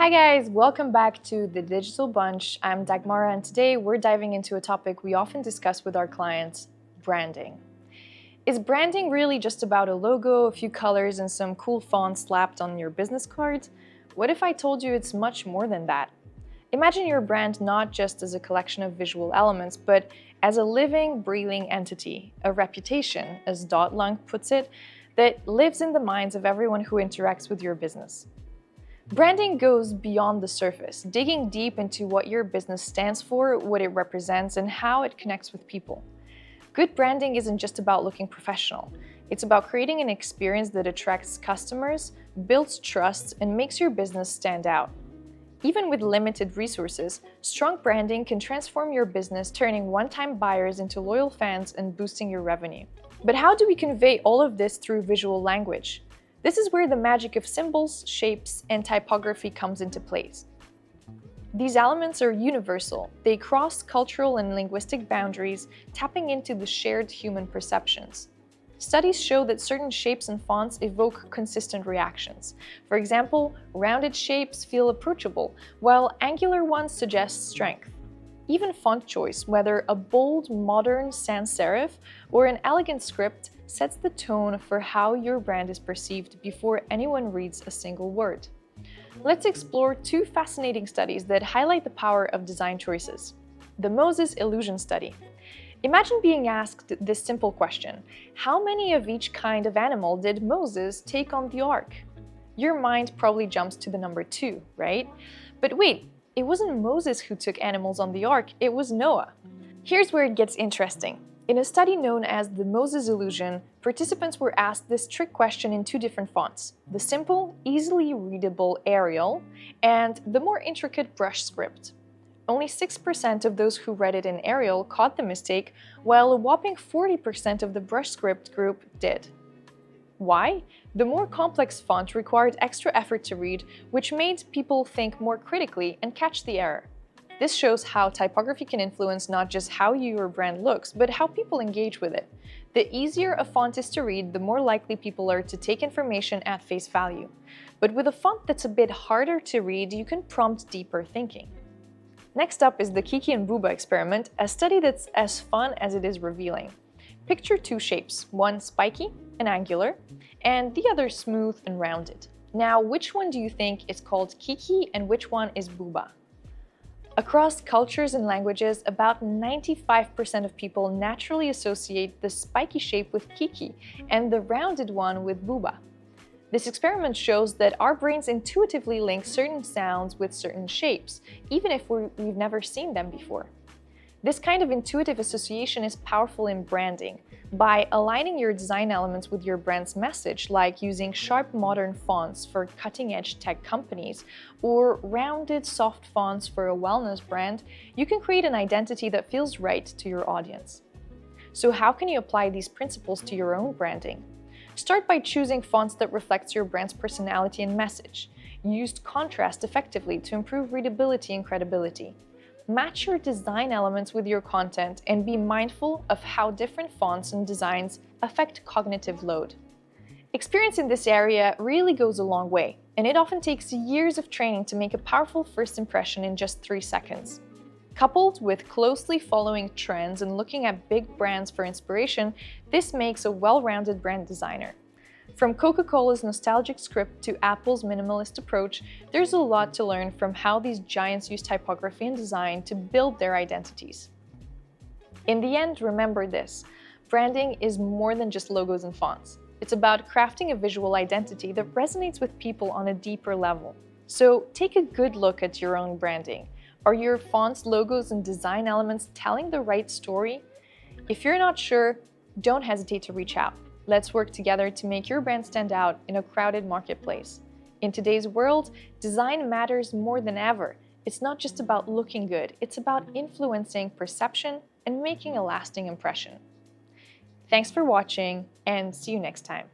Hi guys, welcome back to The Digital Bunch. I'm Dagmara and today we're diving into a topic we often discuss with our clients, branding. Is branding really just about a logo, a few colors, and some cool fonts slapped on your business card? What if I told you it's much more than that? Imagine your brand not just as a collection of visual elements, but as a living, breathing entity, a reputation, as Dot Lung puts it, that lives in the minds of everyone who interacts with your business. Branding goes beyond the surface, digging deep into what your business stands for, what it represents, and how it connects with people. Good branding isn't just about looking professional. It's about creating an experience that attracts customers, builds trust, and makes your business stand out. Even with limited resources, strong branding can transform your business, turning one-time buyers into loyal fans and boosting your revenue. But how do we convey all of this through visual language? This is where the magic of symbols, shapes, and typography comes into place. These elements are universal. They cross cultural and linguistic boundaries, tapping into the shared human perceptions. Studies show that certain shapes and fonts evoke consistent reactions. For example, rounded shapes feel approachable, while angular ones suggest strength. Even font choice, whether a bold, modern sans serif or an elegant script, sets the tone for how your brand is perceived before anyone reads a single word. Let's explore two fascinating studies that highlight the power of design choices. The Moses Illusion Study. Imagine being asked this simple question: how many of each kind of animal did Moses take on the ark? Your mind probably jumps to the number 2, right? But wait, it wasn't Moses who took animals on the ark, it was Noah. Here's where it gets interesting. In a study known as the Moses Illusion, participants were asked this trick question in two different fonts: the simple, easily readable Arial and the more intricate brush script. Only 6% of those who read it in Arial caught the mistake, while a whopping 40% of the brush script group did. Why? The more complex font required extra effort to read, which made people think more critically and catch the error. This shows how typography can influence not just how your brand looks, but how people engage with it. The easier a font is to read, the more likely people are to take information at face value. But with a font that's a bit harder to read, you can prompt deeper thinking. Next up is the Kiki and Booba experiment, a study that's as fun as it is revealing. Picture two shapes, one spiky and angular, and the other smooth and rounded. Now, which one do you think is called Kiki and which one is Booba? Across cultures and languages, about 95% of people naturally associate the spiky shape with Kiki and the rounded one with Booba. This experiment shows that our brains intuitively link certain sounds with certain shapes, even if we've never seen them before. This kind of intuitive association is powerful in branding. By aligning your design elements with your brand's message, like using sharp modern fonts for cutting-edge tech companies or rounded soft fonts for a wellness brand, you can create an identity that feels right to your audience. So how can you apply these principles to your own branding? Start by choosing fonts that reflect your brand's personality and message. Use contrast effectively to improve readability and credibility. Match your design elements with your content and be mindful of how different fonts and designs affect cognitive load. Experience in this area really goes a long way, and it often takes years of training to make a powerful first impression in just 3 seconds. Coupled with closely following trends and looking at big brands for inspiration, this makes a well-rounded brand designer. From Coca-Cola's nostalgic script to Apple's minimalist approach, there's a lot to learn from how these giants use typography and design to build their identities. In the end, remember this: branding is more than just logos and fonts. It's about crafting a visual identity that resonates with people on a deeper level. So take a good look at your own branding. Are your fonts, logos, and design elements telling the right story? If you're not sure, don't hesitate to reach out. Let's work together to make your brand stand out in a crowded marketplace. In today's world, design matters more than ever. It's not just about looking good, it's about influencing perception and making a lasting impression. Thanks for watching, and see you next time.